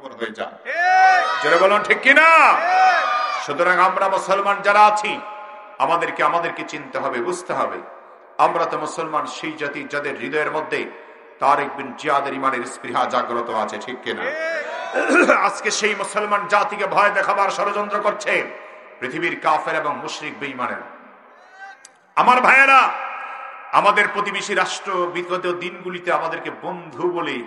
খবর হয়ে যায়। জোরে বলুন ঠিক কিনা? সুতরাং আমরা মুসলমান যারা আছি আমাদেরকে চিনতে হবে, বুঝতে হবে আমরা তো মুসলমান সেই জাতি যাদের হৃদয়ের মধ্যে তারেক বিন জিয়াদের ইমানের স্পৃহা জাগ্রত আছে, ঠিক কিনা? আজকে সেই মুসলমান জাতিকে ভয় দেখাবার ষড়যন্ত্র করছে পৃথিবীর কাফের এবং মুশরিক বেঈমানেরা। আমার ভাইয়েরা, আমাদের প্রতিবেশী রাষ্ট্র বিগত দিনগুলিতে আমাদেরকে বন্ধু বলে,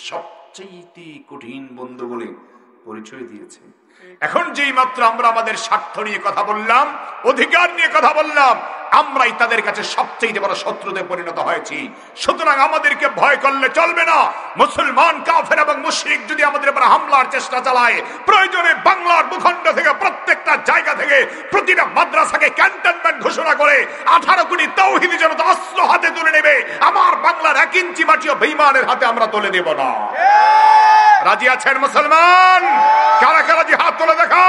সবচেয়ে কঠিন বন্ধু বলে পরিচয় দিয়েছে। এখন যেই মাত্র আমরা আমাদের স্বার্থ নিয়ে কথা বললাম, অধিকার নিয়ে কথা বললাম, আমরাই তাদের কাছে সবচেয়ে বড় শত্রুতে পরিণত হয়েছি। সুতরাং আমাদেরকে ভয় করলে চলবে না। মুসলমান কাফের এবং মুশরিক যদি আমাদের উপর হামলার চেষ্টা চালায়, প্রয়োজনে বাংলার ভূখণ্ড থেকে প্রত্যেকটা জায়গা থেকে প্রতিটা মাদ্রাসাকে ক্যান্টনমেন্ট ঘোষণা করে 18 কোটি তাওহীদি জনতা অস্ত্র হাতে তুলে নেবে, আমার বাংলার 1 ইঞ্চি মাটিও বেঈমানের হাতে আমরা তুলে দেব না। রাজি আছেন মুসলমান? কারা কারা জি হাত তুলে দেখা।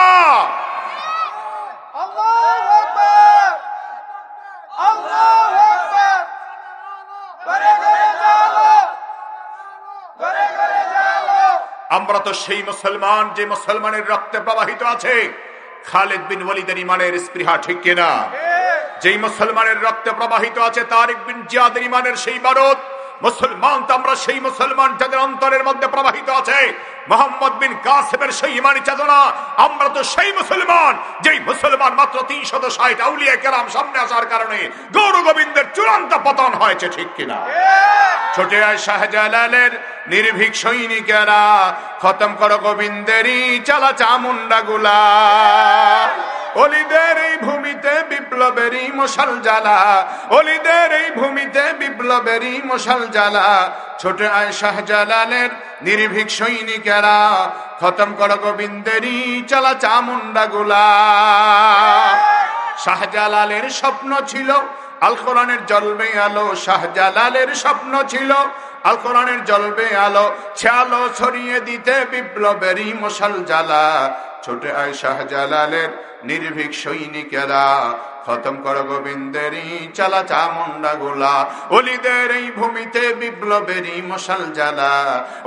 আল্লাহু আকবার, আল্লাহু আকবার। ঘরে ঘরে যাও, ঘরে ঘরে যাও। আমরা তো সেই মুসলমান যে মুসলমানের রক্তে প্রবাহিত আছে খালিদ বিন ওয়ালিদের ইমানের স্পৃহা, ঠিক কিনা? যেই মুসলমানের রক্তে প্রবাহিত আছে তারেক বিন জিয়াদের ইমানের সেই বারুদ। মুসলমান তো আমরা সেই মুসলমান যাদের অন্তরের মধ্যে প্রবাহিত আছে মোহাম্মদ বিন কাসেমের সেই ইমানি চেতনা। আমরা তো সেই মুসলমান যেই মুসলমান মাত্র 360 আউলিয়া কেরাম সামনে আসার কারণে গৌর গোবিন্দের চূড়ান্ত পতন হয়েছে, ঠিক কিনা? ছোটে আয় শাহজালালের নির্ভীক সৈনিকেরা, খতম করো গোবিন্দেরই চালা চামুন্ডা গুলা। অলিদের এই ভূমিতে বিপ্লবেরই মশাল জ্বালা, অলিদের এই ভূমিতে বিপ্লবেরই মশাল জ্বালা। ছোট আয় শাহজালালের নির্ভীক সৈনিকেরা, খতম করো গোবিন্দেরই চালা চামুন্ডা গুলা। শাহজালালের স্বপ্ন ছিল আল কোরআনের জ্বলবে আলো, শাহজালালের স্বপ্ন ছিল আল কোরআনের জ্বলবে আলো, সে আলো ছড়িয়ে দিতে বিপ্লবেরই মশাল জ্বালা। ছোট আয় শাহজালালের নির্ভীক সৈনিকেরা, খতম করো গোবিন্দেরই চালা চামুন্ডা গোলা। অলিদের এই ভূমিতে বিপ্লবেরই মশাল জ্বালা,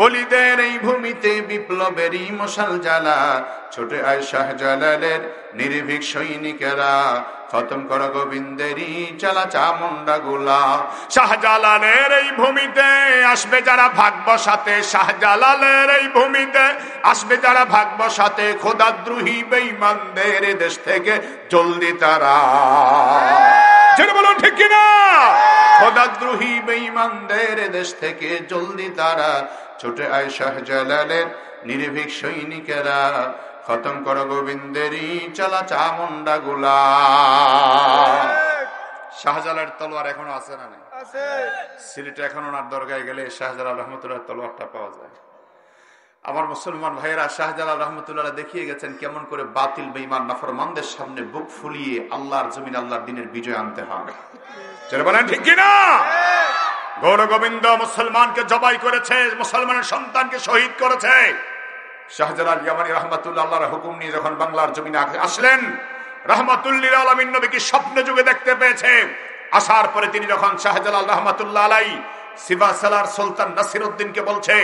অলিদের এই ভূমিতে বিপ্লবেরই মশাল জ্বালা। ছোট আয় শাহজালালের নির্ভীক সৈনিকেরা, খতম করো গোবিন্দেরই চালা চামুন্ডা গোলা। শাহজালালের এই ভূমিতে আসবে যারা ভাগ বসাতে, শাহজালালের এই ভূমিতে আসবে যারা ভাগ বসাতে, খোদাদ্রোহী বেঈমানদের দেশ থেকে জলদি তারা। যেটা বলুন ঠিক কিনা? খোদাদ্রোহী বেঈমানদের দেশ থেকে জলদি তারা। ছোট আয় শাহজালালের নির্ভীক সৈনিকেরা, খতম করো গোবিন্দেরই চালা চামুন্ডা গোলা। শাহজালালের তলোয়ার এখনো আছে না? নাই? সিলেটে এখন ওনার দরগায় গেলে শাহজালাল রহমতুল্লাহ তলোয়ারটা পাওয়া যায়। আমার মুসলমান ভাইয়েরা, শাহজালাল রহমতুল্লাহ দেখিয়ে গেছেন কেমন করে বাতিল বেঈমান নাফরমানদের সামনে বুক ফুলিয়ে আল্লাহর জমিন আল্লাহর দিনের বিজয় আনতে হবে। বলেন ঠিক কিনা? গৌর গোবিন্দ মুসলমানকে জবাই করেছে, মুসলমানের সন্তানকে শহীদ করেছে। শাহজালাল ইয়ামানি রহমাতুল্লাহ আল্লাহর হুকুম নিয়ে যখন বাংলার জমিনে আসলেন, রহমাতুল্লিল আলামিন নবীকে স্বপ্নে যুগে দেখতে পেয়েছে। আসার পরে তিনি যখন শাহজালাল রহমাতুল্লাহ আলাই সিবাসালার সুলতান নাসিরউদ্দিনকে বলছে,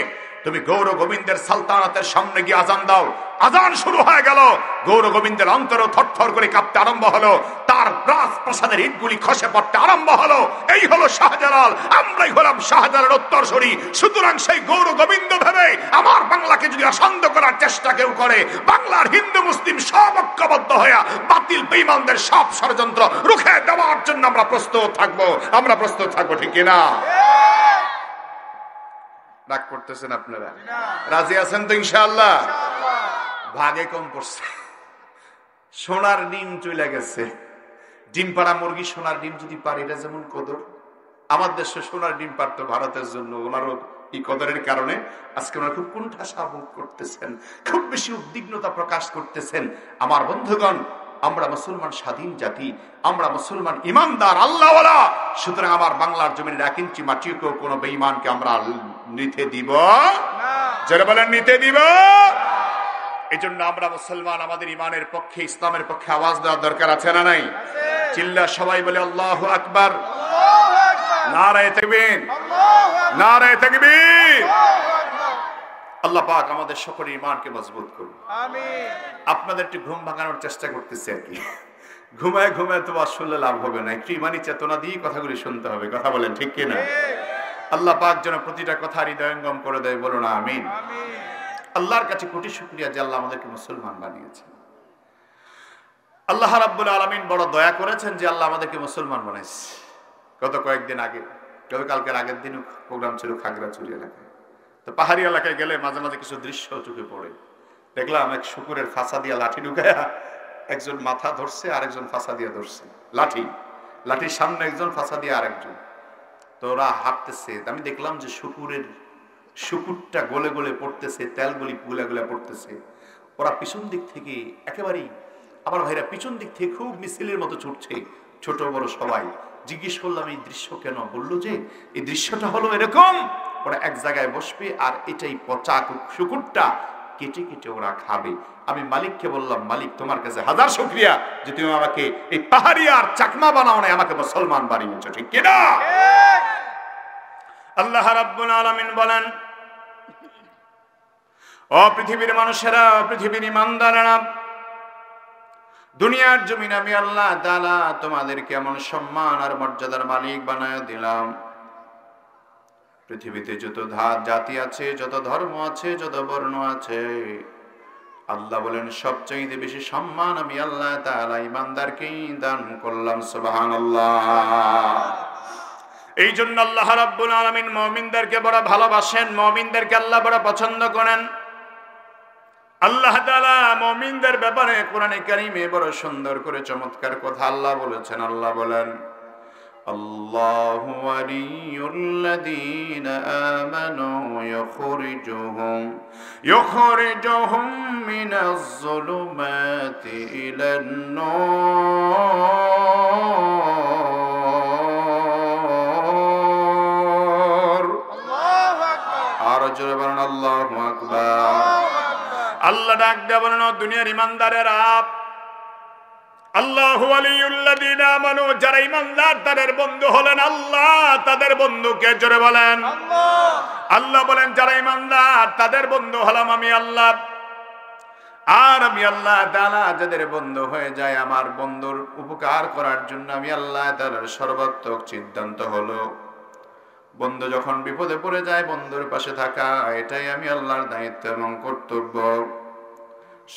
তুমি গৌর গোবিন্দের সালতানাতের সামনে গিয়ে আজান দাও। আজান শুরু হয়ে গেল, গৌর গোবিন্দের অন্তর থরথর করে কাঁপতে আরম্ভ হলো, তার প্রাসাদের ইটগুলি খসে পড়তে আরম্ভ হলো। এই হলো শাহজালাল, আমরাই হলাম শাহজালালের উত্তরসূরি। সুতরাং সেই গৌর গোবিন্দ ভেবে আমার বাংলাকে যদি অশান্ত করার চেষ্টা কেউ করে, বাংলার হিন্দু মুসলিম সব ঐক্যবদ্ধ হয়ে বাতিল বেঈমানদের সব ষড়যন্ত্র রুখে দেওয়ার জন্য আমরা প্রস্তুত থাকবো, আমরা প্রস্তুত থাকবো, ঠিক কিনা? রাগ করতেছেন আপনারা? রাজি আছেন তো ইনশাআল্লাহ? ভাগে কম পড়ছে, সোনার ডিম চলে গেছে। ডিম পাড়া মুরগি সোনার ডিম যদি পারে, এটা যেমন কদর। আমার দেশে সোনার ডিম পারতো ভারতের জন্য, ওনারও এই কদরের কারণে আজকে ওনারা খুব কুণ্ঠাসা বোধ করতেছেন, খুব বেশি উদ্বিগ্নতা প্রকাশ করতেছেন। আমার বন্ধুগণ, আমরা মুসলমান স্বাধীন জাতি, আমরা মুসলমান ইমানদার আল্লাহওয়ালা। সুতরাং আমার বাংলার জমিনের 1 ইঞ্চি মাটিকেও কোনো বেঈমানকে আমরা নিতে দিব না। যারা বলেন নিতে দিব। এই জন্য আমরা মুসলমান আমাদের ইমানের পক্ষে, ইসলামের পক্ষে আওয়াজ দেওয়ার দরকার আছে না নাই? চিল্লা সবাই বলে আল্লাহু আকবার, নারায়ে তাকবীর, নারায়ে তাকবীর। আল্লাহ পাক আমাদের সকলের ঈমানকে মজবুত করুন। আমিন। আপনাদের একটু ঘুম ভাঙানোর চেষ্টা করতেছি আর কি। ঘুমায় ঘুমায় তো আসলে লাভ হবে না, একটু ইমানি চেতনা দিয়ে কথাগুলি শুনতে হবে। কথা বলেন ঠিক কিনা? আল্লাহ পাক যেন প্রতিটা কথা হৃদয়ঙ্গম করে দেয়, বলুন আমিন। আল্লাহর কাছে কোটি শুকরিয়া যে আল্লাহ আমাদেরকে মুসলমান বানিয়েছেন। আল্লাহ রাব্বুল আলামিন বড় দয়া করেছেন যে আল্লাহ আমাদেরকে মুসলমান বানাইছে। গত কয়েকদিন আগে, গতকালকের আগের দিনও প্রোগ্রাম ছিল খাগড়াছড়ি এলাকায়। তো পাহাড়ি এলাকায় গেলে মাঝে মাঝে কিছু দৃশ্য চোখে পড়ে। দেখলাম এক শুকুরের ফাঁসা দিয়া লাঠি ঢুকায়া একজন মাথা ধরছে, আরেকজন ফাঁসা দিয়া ধরছে লাঠির সামনে একজন, ফাঁসা দিয়ে আরেকজন। তো ওরা হাঁটতেছে, আমি দেখলাম যে শুকুরটা গলে গলে পড়তেছে, তেলগুলি গুলে গুলে পড়তেছে। ওরা পিছন দিক থেকে একেবারেই, আমার ভাইরা পিছন দিক থেকে খুব মিছিলের মতো ছুটছে, ছোট বড় সবাই। জিজ্ঞেস করলাম এই দৃশ্য কেন? বললো যে এই দৃশ্যটা হলো এরকম, ওরা এক জায়গায় বসবে আর এটাই পচা শুকুরটা কেটে কেটে ওরা খাবে। আমি মালিককে বললাম, মালিক তোমার কাছে হাজার শুকরিয়া যে তুমি আমাকে এই পাহাড়ি আর চাকমা বানাও নাই, আমাকে মুসলমান বানিয়েছো, ঠিক কিনা? আল্লাহ রাব্বুল আলামিন বলেন, ও পৃথিবীর মানুষেরা, পৃথিবীর ঈমানদারেরা, দুনিয়ার জমিন আমি আল্লাহ তাআলা তোমাদেরকে এমন সম্মান আর মর্যাদার মালিক বানায় দিলাম। পৃথিবীতে যত জাতি আছে, যত ধর্ম আছে, যত বর্ণ আছে, আল্লাহ বলেন সবচেয়ে বেশি সম্মান আমি আল্লাহ তাআলা ঈমানদারকেই দান করলাম। সুবহানাল্লাহ। এই জন্য আল্লাহ রাব্বুল আলামিন মুমিনদেরকে বড় ভালোবাসেন, মুমিনদেরকে আল্লাহ বড় পছন্দ করেন। আল্লাহ তাআলা মুমিনদের ব্যাপারে কোরআনে কারীমে বড় সুন্দর করে চমৎকার কথা আল্লাহ বলেছেন। আল্লাহ বলেন, আল্লাহু ওয়ালিয়ুল্লাযীনা আমানু ইউখরিজুহুম মিনাজ যুলুমাতি ইলান নূর। আল্লাহু আকবার। আর জোরে বলেন আল্লাহু আকবার। আল্লাহ ডাক দেয়া বলেন, দুনিয়ার ঈমানদারেরা, আল্লাহু ওয়ালিয়ুল্লাযীনা আমানু, যারা ঈমানদার তাদের বন্ধু হলেন আল্লাহ। তাদের বন্ধুকে জোরে বলেন আল্লাহ। আল্লাহ বলেন যারা ঈমানদার তাদের বন্ধু হলাম আমি আল্লাহ। আর আমি আল্লাহ তাআলা যাদের বন্ধু হয়ে যায়, আমার বন্ধুর উপকার করার জন্য আমি আল্লাহ তাআলার সর্বাত্মক সিদ্ধান্ত হলো বন্ধু যখন বিপদে পড়ে যায় বন্ধুর পাশে থাকা, এটাই আমি আল্লাহর দায়িত্ব এবং কর্তব্য।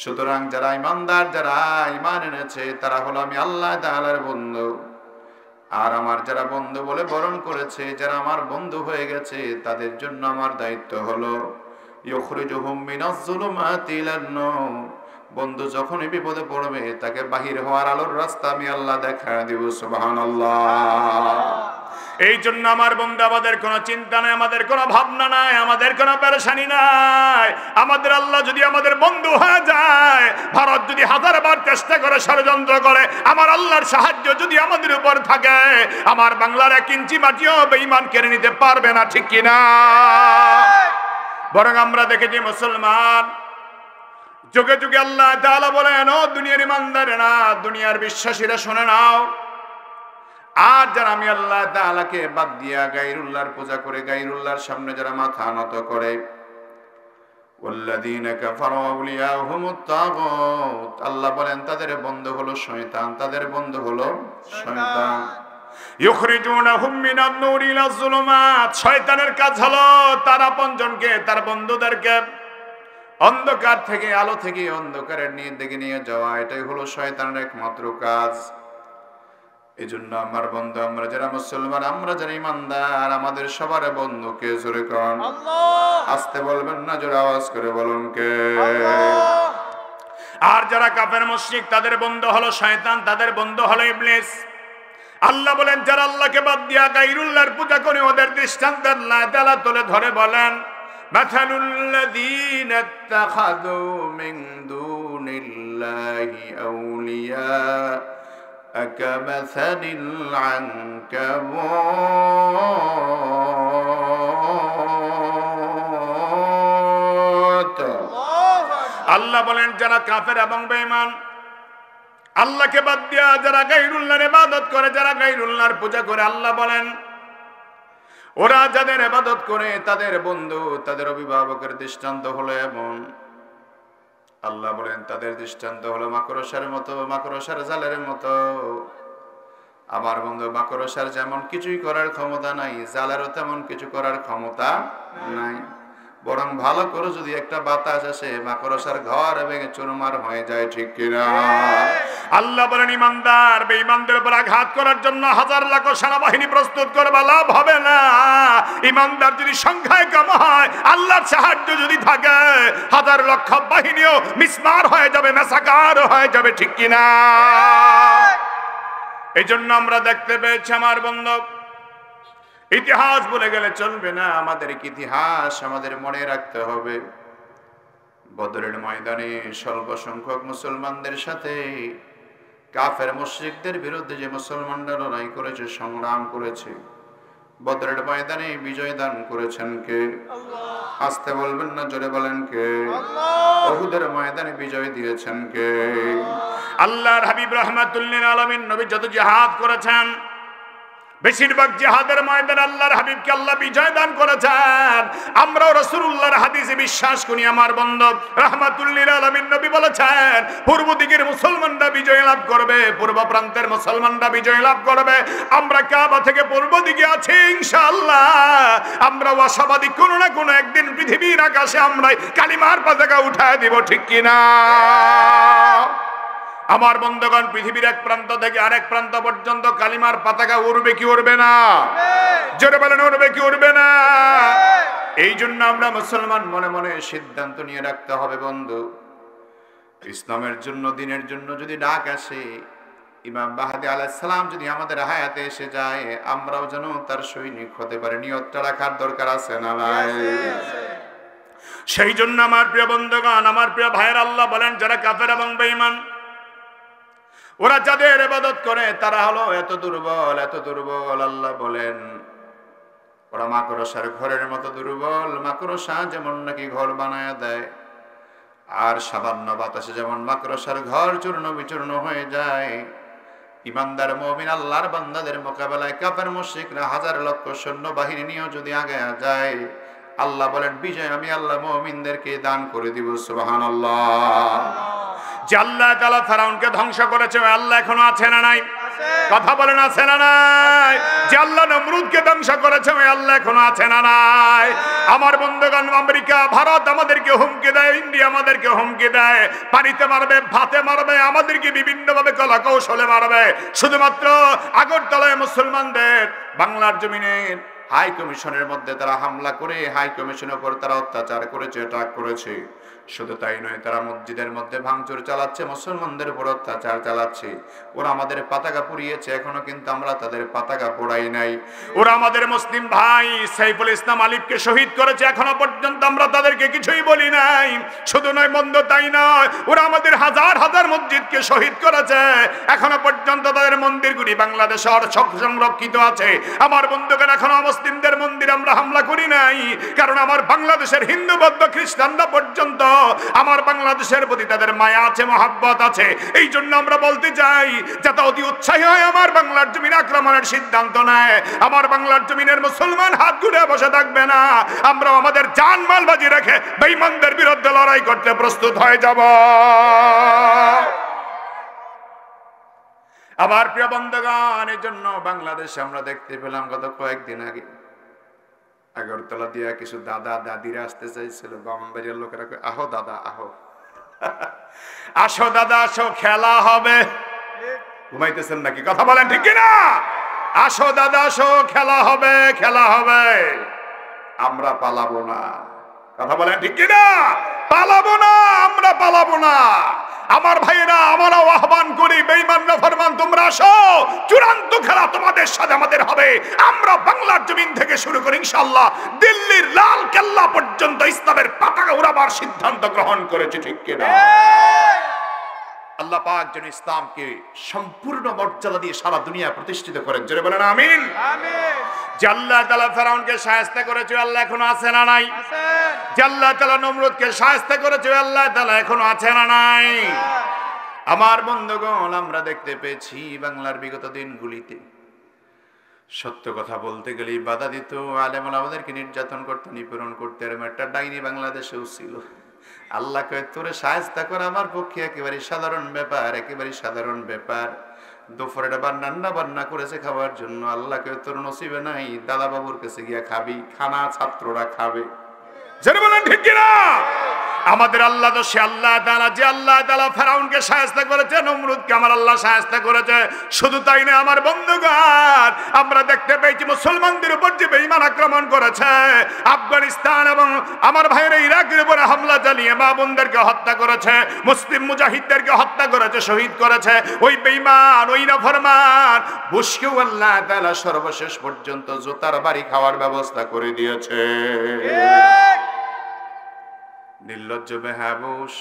সুতরাং যারা ঈমানদার, যারা ঈমান এনেছে, তারা হলো আমি আল্লাহ তাআলার বন্ধু। আর আমার যারা বন্ধু বলে বরণ করেছে, যারা আমার বন্ধু হয়ে গেছে, তাদের জন্য আমার দায়িত্ব হলো ইউখরিজুহুম মিনাজ যুলুমাতি ইলান নূর। বন্ধু যখনই বিপদে পড়বে তাকে বাহির হওয়ার আলোর রাস্তা আমি আল্লাহ দেখায় দেব। সুবহানাল্লাহ। এই জন্য আমার বন্ধু, আমাদের কোনো চিন্তা নাই, আমাদের কোনো ভাবনা নাই, আমাদের কোনো পেরেশানি নাই। আমাদের আল্লাহ যদি আমাদের বন্ধু হয়ে যায়, ভারত যদি হাজারবার চেষ্টা করে, ষড়যন্ত্র করে, আমার আল্লাহর সাহায্য যদি আমাদের উপর থাকে, আমার বাংলার 1 ইঞ্চি মাটিও বেঈমান কেড়ে নিতে পারবে না, ঠিক কিনা? বরং আমরা দেখেছি মুসলমান যুগে যুগে আল্লাহ তাআলা বলেন, ও দুনিয়ার ঈমানদারেরা, দুনিয়ার বিশ্বাসীরা শুনে নাও, আর যারা আমি আল্লাহ তাআলাকে বাদ দিয়া গায়রুল্লাহর পূজা করে, গায়রুল্লাহর সামনে যারা মাথা নত করে, ওয়াল্লাযীনা কাফারু আউলিয়াহুমুত তাগুত, আল্লাহ বলেন তাদের বন্ধু হলো শয়তান, তাদের বন্ধু হলো শয়তান। ইউখরিজুনাহুম মিনান নূরি ইলাজ যুলুমাত, শয়তানের কাজ হলো তার আপনজনকে, তার বন্ধুদেরকে অন্ধকার থেকে আলো থেকে অন্ধকারের দিকে নিয়ে যাওয়া, এটাই হলো শয়তানের একমাত্র কাজ। এজন্য আমার বন্ধু, আমরা যারা মুসলমান, আমরা যারা ঈমানদার, আমাদের সবার বন্ধুকে জোরে কোন আল্লাহ। আস্তে বলবেন না, জোরে আওয়াজ করে বলুন কে আল্লাহ। আর যারা কাফের মুশরিক, তাদের বন্ধু হলো শয়তান, তাদের বন্ধু হলো ইবলিস। আল্লাহ বলেন যারা আল্লাহকে বাদ দিয়া গায়রুল্লাহর পূজা করে, ওদের দৃষ্টান্ত আল্লাহ তাআলা তুলে ধরে বলেন, মাথালুল্লাযীনা ইত্তাখাযু মিন দুনিল্লাহি আউলিয়া কামাসালিল আনকাবুত। আল্লাহ বলেন যারা কাফের এবং বেঈমান, আল্লাহকে বাদ দিয়া যারা গায়রুল্লাহর ইবাদত করে, যারা গায়রুল্লাহর পূজা করে, আল্লাহ বলেন ওরা যাদের ইবাদত করে তাদের বন্ধু তাদের অভিভাবকের দৃষ্টান্ত হলো এমন, আল্লাহ বলেন তাদের দৃষ্টান্ত হলো মাকড়সার মতো, মাকড়সার জালের মতো। আমার বন্ধু মাকড়সার যেমন কিছুই করার ক্ষমতা নাই, জালেরও তেমন কিছু করার ক্ষমতা নাই। বরং ভালো করে যদি একটা বাতাস আসে মাকড়সার ঘর ভেঙে চুরমার হয়ে যায়, ঠিক কিনা? আল্লাহ বলেন ইমানদার বেঈমানদের উপর আঘাত করার জন্য হাজার লাখ সেনাবাহিনী প্রস্তুত করবা, লাভ হবে না। ইমানদার যদি সংখ্যায় কম হয়, আল্লাহর সাহায্য যদি থাকে, হাজার লক্ষ বাহিনীও মিসমার হয়ে যাবে, মেসাকার হয়ে যাবে, ঠিক কিনা? এই জন্য আমরা দেখতে পেয়েছি আমার বন্ধু, ইতিহাস বলে গেলে চলবে না, আমাদের ইতিহাস আমাদের মনে রাখতে হবে। বদরের ময়দানে স্বল্প সংখ্যক মুসলমানদের সাথে কাফের মুশরিকদের বিরুদ্ধে যে মুসলমানরা লড়াই করেছে, সংগ্রাম করেছে, বদরের ময়দানে বিজয় দান করেছেন কে? আল্লাহ। আসতে বলবেন না, জোরে বলেন কে? আল্লাহ। উহুদের ময়দানে বিজয় দিয়েছেন কে? আল্লাহর হাবিব রাহমাতুল লিল আলামিন নবী যত জিহাদ করেছেন, বেশিরভাগ জিহাদের ময়দানে আল্লাহর হাবিবকে আল্লাহ বিজয় দান করেছেন। আমরাও রাসূলুল্লাহর হাদিসে বিশ্বাস করি আমার বন্ধু, রাহমাতুল লিল আলামিন নবী বলেছেন পূর্ব দিকের মুসলমানরা বিজয় লাভ করবে, পূর্ব প্রান্তের মুসলমানরা বিজয় লাভ করবে। আমরা কাবা থেকে পূর্ব দিকে আছি ইনশাআল্লাহ। আমরা আশাবাদী কোনো না কোনো একদিন পৃথিবীর আকাশে আমরা কালিমার পতাকা উঠায় দিব, ঠিক কিনা? আমার বন্ধুগণ, পৃথিবীর এক প্রান্ত থেকে আরেক প্রান্ত পর্যন্ত কালিমার পতাকা উড়বে কি উড়বে না? জোরে বলেন, উড়বে কি উড়বে না? এই জন্য আমরা মুসলমান মনে মনে সিদ্ধান্ত নিয়ে রাখতে হবে বন্ধু, ইসলামের জন্য, দিনের জন্য যদি ডাক আসে, ইমাম মাহদী আলাইহিস সালাম যদি আমাদের হায়াতে এসে যায়, আমরাও যেন তার সৈনিক হতে পারি। নিয়তটা রাখার দরকার আছে না নাই? সেই জন্য আমার প্রিয় বন্ধুগণ, আমার প্রিয় ভাইয়ের, আল্লাহ বলেন যারা কাফের এবং বেঈমান, ওরা যাদের ইবাদত করে তারা হলো এত দুর্বল, এত দুর্বল। আল্লাহ বলেন ওরা মাকড়সার ঘরের মতো দুর্বল। মাকড়সা যেমন নাকি ঘর বানায় দেয়, আর সামান্য বাতাসে যেমন মাকড়সার ঘর চূর্ণ বিচূর্ণ হয়ে যায়, ইমানদার মুমিন আল্লাহর বান্দাদের মোকাবেলায় কাফের মুশরিকরা হাজার লক্ষ সৈন্য বাহিনী নিয়েও যদি আগে যায়, আল্লাহ বলেন বিজয় আমি আল্লাহ মুমিনদেরকে দান করে দিব। সুবহানাল্লাহ। যে আল্লাহ তাআলা ফেরাউনকে ধ্বংস করেছে, ওই আল্লাহ এখনো আছে না নাই? কথা বলেন, আছে না নাই? যে আল্লাহ নমরুদকে ধ্বংস করেছে, ওই আল্লাহ এখনো আছে না নাই? আমার বন্ধুগণ, আমেরিকা ভারত আমাদেরকে হুমকি দেয়, ইন্ডিয়া আমাদেরকে হুমকি দেয়, পানিতে মারবে, ভাতে মারবে, আমাদেরকে বিভিন্ন ভাবে কলা কৌশলে মারবে। শুধুমাত্র আগরতলায় মুসলমানদের বাংলার জমিনের হাই কমিশনের মধ্যে তারা হামলা করে হাই কমিশনের উপর তারা অত্যাচার করেছে, অ্যাটাক করেছে। শুধু তাই নয়, তারা মসজিদের মধ্যে ভাঙচুর চালাচ্ছে, মুসলমানদের উপর অত্যাচার চালাচ্ছে। ওরা আমাদের পতাকা পুড়িয়েছে, এখনো কিন্তু আমরা তাদের পতাকা পোড়াই নাই। ওরা আমাদের মুসলিম ভাই সাইফুল ইসলাম আলিফকে শহীদ করেছে, এখনো পর্যন্ত আমরা তাদেরকে কিছুই বলি নাই। শুধু নয় বন্ধ তাই নয়, ওরা আমাদের হাজার হাজার মসজিদকে শহীদ করেছে, এখনো পর্যন্ত তাদের মন্দিরগুলি বাংলাদেশে সংরক্ষিত আছে। আমার বন্ধুগণ, এখনো মুসলিমদের মন্দির আমরা হামলা করি নাই, কারণ আমার বাংলাদেশের হিন্দু বৌদ্ধ খ্রিস্টানরা পর্যন্ত আমার বাংলাদেশের প্রতি তাদের মায়া আছে, মহাব্বত আছে। এই জন্য আমরা বলতে চাই, যাতে অতি উৎসাহী হয় আমার বাংলার জমিন আক্রমণের সিদ্ধান্ত নেয়, আমার বাংলার জমিনের মুসলমান হাত ঘুরে বসে থাকবে না। আমরা আমাদের জান মাল বাজি রেখে বেঈমানদের বিরুদ্ধে লড়াই করতে প্রস্তুত হয়ে যাব। আবার প্রিয় বন্ধুগণ, এই জন্য বাংলাদেশে আমরা দেখতে পেলাম গত কয়েকদিন আগে আগরতলা দিয়া কিছু দাদা দাদিরা আসতে চাইছিল, বামবাড়িয়ার লোকেরা কয় আহো দাদা আহো, আসো দাদা আসো, খেলা হবে। ঘুমাইতেছেন নাকি? কথা বলেন ঠিক কিনা? আসো দাদা আসো, খেলা হবে, খেলা হবে। আমরা পালাবো না। কথা বলেন ঠিক কিনা? পালাবো না, আমরা পালাবো না। আমার ভাইয়েরা, আমরাও আহ্বান করি, বেঈমানরা ফরমান তোমরা আসো, চূড়ান্ত খেলা তোমাদের সাথে আমাদের হবে। আমরা বাংলার জমিন থেকে শুরু করি ইনশাআল্লাহ দিল্লির লাল কেল্লা পর্যন্ত ইসলামের পতাকা উড়াবার সিদ্ধান্ত গ্রহণ করেছি, ঠিক কিনা? আল্লাহ পাক যেন ইসলামকে সম্পূর্ণ মর্যাদা দিয়ে সারা দুনিয়া প্রতিষ্ঠিত করেন, জোরে বলেন আমিন। আমিন। যে আল্লাহ তাআলা ফেরাউনকে শায়েস্তা করেছে, আল্লাহ এখনো আছে না নাই? আছে। যে আল্লাহ তাআলা নমরুদকে শায়েস্তা করেছে, আল্লাহ তাআলা এখনো আছে না নাই? আমার বন্ধুগণ, আমরা দেখতে পেয়েছি বাংলার বিগত দিনগুলিতে সত্য কথা বলতে গেলেই বাধা দিত, আলেমুল আমাদেরকে নির্যাতন করতে, নিপীড়ন করতে। এরকম একটা ডাইনি বাংলাদেশেও ছিল। আল্লাহকে তোরে শায়েস্তা করা আমার পক্ষে একেবারে সাধারণ ব্যাপার, একেবারে সাধারণ ব্যাপার। দুপুরে রান্না বান্না করেছে খাবার জন্য, আল্লাহকে তোর নসিবে নাই দাদা বাবুর কাছে গিয়া খাবি, খানা ছাত্ররা খাবে। জেনে বলেন ঠিক কিনা? আমাদের আল্লাহ তো সে আল্লাহ তাআলা, যে আল্লাহ তাআলা ফেরাউনকে শায়েস্তা করেছে, নমরুদকে আমার আল্লাহ শায়েস্তা করেছে। শুধু তাই না আমার বন্ধুগণ, আমরা দেখতে পেয়েছি মুসলমানদের উপর যে বেঈমান আক্রমণ করেছে, আফগানিস্তান এবং আমার ভাইয়েরা ইরাকের উপরে হামলা চালিয়ে মা বোনদেরকে হত্যা করেছে, মুসলিম মুজাহিদদেরকে হত্যা করেছে, শহীদ করেছে। ওই বেঈমান, ওই নাফরমান বুশকেও আল্লাহ তাআলা সর্বশেষ পর্যন্ত জুতার বাড়ি খাওয়ার ব্যবস্থা করে দিয়েছে। নির্লজ্জ বেহাবুশ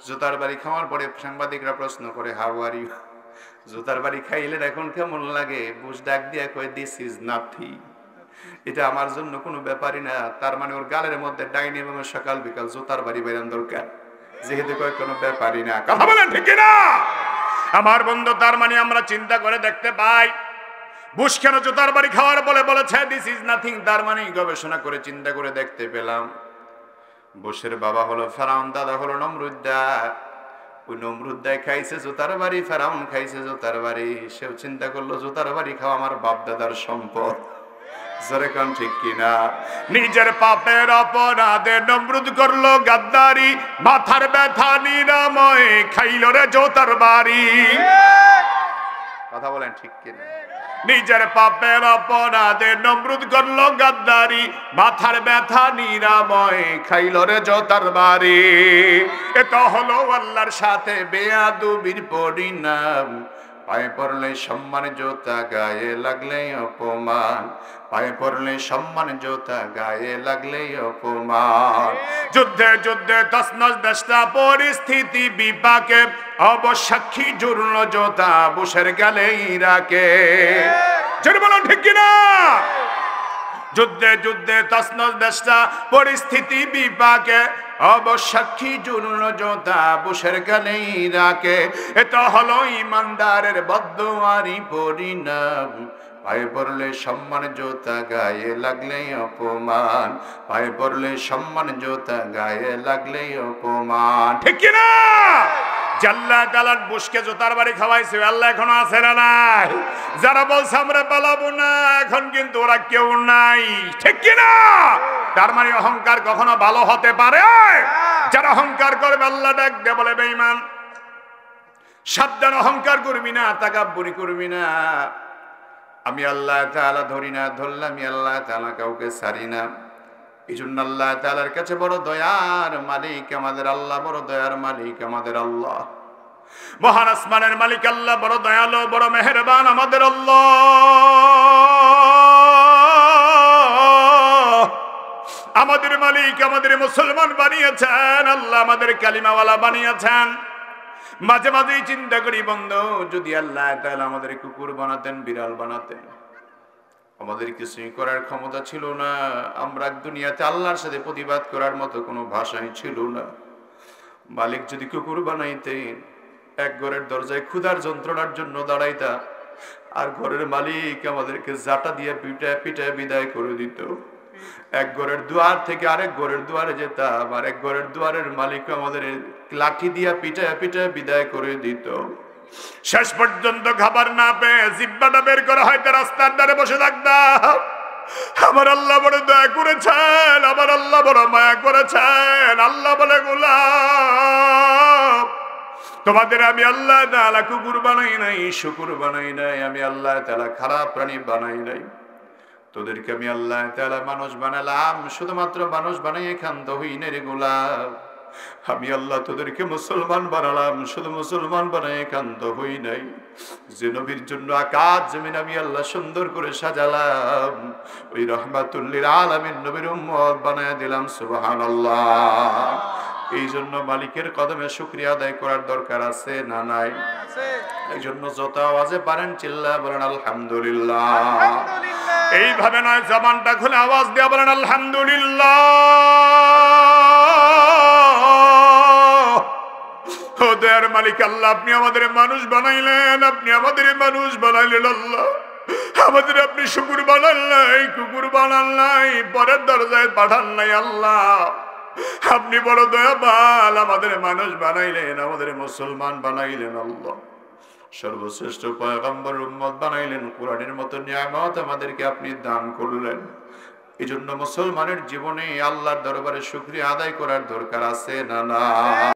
জুতার বাড়ি খাওয়ার পরে সাংবাদিকরা প্রশ্ন করে, হাউ আর ইউ? জুতার বাড়ি খাইলে এখন কেমন লাগে? বুশ ডাক দিয়া কয়, দিস ইজ নাথিং, এটা আমার জন্য কোনো ব্যাপারই না। তার মানে ওর গালের মধ্যে ডাইনি এবং সকাল বিকাল জুতার বাড়ি বেরান দরকার, যেহেতু কয় কোনো ব্যাপারই না। কথা বলেন ঠিক না আমার বন্ধু? তার মানে আমরা চিন্তা করে দেখতে পাই, বুশ কেন জুতার বাড়ি খাওয়ার বলে বলেছে দিস ইজ নাথিং, তার মানে গবেষণা করে চিন্তা করে দেখতে পেলাম বুশের বাবা হলো ফেরাউন, দাদা হলো নমরুদ্দা। ওই নমরুদ্দাই খাইছে জুতার বাড়ি, ফেরাউন খাইছে জুতার বাড়ি। সেও চিন্তা করলো জুতার বাড়ি খাওয়া আমার বাপ দাদার সম্পদ। জোরে কোন ঠিক কিনা? নিজের পাপের অপরাধে নমরুদ করলো গাদ্দারি, মাথার ব্যথা নিরাময় খাইল রে জুতার বাড়ি। কথা বলেন ঠিক কিনা? নিজের পাপের অপরাধে নমরুদ করলো গাদ্দারি, মাথার ব্যথা নিরাময় খাইল রে জুতার বাড়ি। এটা হলো আল্লাহর সাথে বেয়াদবির পরিণাম। পায়ে পড়লে সম্মান, জোতা গায়ে লাগলে অপমান। পায়ে পড়লে সম্মান, জোতা গায়ে লাগলে অপমান। যুদ্ধে যুদ্ধে তছনছ দেশটা পরিস্থিতি বিপাকে, অবসাক্ষী জুড়ল জোতা বুশের গালে ইরাকে। জোরে বলুন ঠিক কিনা? যুদ্ধে যুদ্ধে তছনছ দেশটা পরিস্থিতি বিপাকে, অবসাক্ষী জুড়ল জোতা বুশের গালে ইরাকে। এটা হলো ইমানদারের বদদুয়ারি পরিণাম। পায়ে পড়লে সম্মান, জোতা গায়ে লাগলে অপমান। পায়ে পড়লে সম্মান, জোতা গায়ে লাগলে অপমান। ঠিক কিনা? জাল্লা গালার বুশকে জোতার বাড়ি খাওয়াইছে, আল্লাহ এখনো আছে না নাই? যারা বলছে আমরা পালাবো না, এখন কিন্তু ওরা কেউ নাই। ঠিক কিনা? তার মানে অহংকার কখনো ভালো হতে পারে? যারা অহংকার করবে আল্লাহ ডাক দিয়ে বলে, বেঈমান সাবধান, অহংকার করবি না, তাকাব্বুরি করবি না। আমি আল্লাহ তাআলা ধরি না, ধরলে আমি আল্লাহ তাআলা কাউকে ছাড়ি না। এই জন্য আল্লাহ তাআলার কাছে বড় দয়ার মালিক আমাদের আল্লাহ, বড় দয়ার মালিক আমাদের আল্লাহ। মহান আসমানের মালিক আল্লাহ বড় দয়ালু, বড় মেহেরবান আমাদের আল্লাহ। আমাদের মালিক আমাদের মুসলমান বানিয়েছেন, আল্লাহ আমাদের কালিমাওয়ালা বানিয়েছেন। মাঝে মাঝেই চিন্তা করি বন্ধু, যদি আল্লাহ তাআলা আমাদের কুকুর বানাতেন, বিড়াল বানাতেন, আমাদের কিছুই করার ক্ষমতা ছিল না। আমরা দুনিয়াতে আল্লাহর সাথে প্রতিবাদ করার মতো কোনো ভাষাই ছিল না। মালিক যদি কুকুর বানাইতেন, এক ঘরের দরজায় ক্ষুধার যন্ত্রণার জন্য দাঁড়াইতা, আর ঘরের মালিক আমাদেরকে জাটা দিয়ে পিটায় পিটায় বিদায় করে দিত। এক ঘরের দুয়ার থেকে আরেক ঘরের দুয়ারে যেতাম, আর এক ঘরের দুয়ারের মালিক আমাদের লাঠি দিয়া পিটায় পিটায় বিদায় করে দিত। শেষ পর্যন্ত খাবার না পেয়ে জিব্বাটা বের করা হয়তো রাস্তার ধারে বসে থাকতাম। আমার আল্লাহ বড় দয়া করেছেন, আমার আল্লাহ বড় মায়া করেছেন। আল্লাহ বলে, গোলাম তোমাদের আমি আল্লাহ তাআলা কুকুর বানাই নাই, শুকুর বানাই নাই, আমি আল্লাহ তাআলা খারাপ প্রাণী বানাই নাই। তোদেরকে আমি আল্লাহ তাআলা মানুষ বানালাম, শুধুমাত্র মানুষ বানাই ক্ষান্ত হই না রে গোলাম। আমি আল্লাহ তোদেরকে মুসলমান বানালাম, শুধু মুসলমান বানাই ক্ষান্ত হই নাই। যে নবীর জন্য আকাশ জমিন আমি আল্লাহ সুন্দর করে সাজালাম, ওই রহমাতুল লিল আলামিন নবীর উম্মত বানায় দিলাম। সুবহানাল্লাহ। এই জন্য মালিকের কদমে শুকরিয়া আদায় করার দরকার আছে না নাই? এই জন্য যত আওয়াজে পারেন চিল্লা বলেন আলহামদুলিল্লাহ। এইভাবে নয়, জবানটা খুলে আওয়াজ দিয়ে বলেন আলহামদুলিল্লাহ। ও দয়ার মালিক আল্লাহ, আপনি আমাদের মানুষ বানাইলেন, আপনি আমাদের মানুষ বানাইলেন আল্লাহ। আমাদের আপনি শুকুর বানান নাই, কুকুর বানান নাই, পরের দরজায় পাঠান নাই আল্লাহ। আপনি বড় দয়াবান, আমাদের মানুষ বানাইলেন, আমাদের মুসলমান বানাইলেন আল্লাহ। সর্বশ্রেষ্ঠ পয়গম্বর উম্মত বানাইলেন, কোরআনের মতো নিয়ামত আমাদেরকে আপনি দান করলেন। এই জন্য মুসলমানের জীবনে আল্লাহর দরবারে শুকরিয়া আদায় করার দরকার আছে না? না।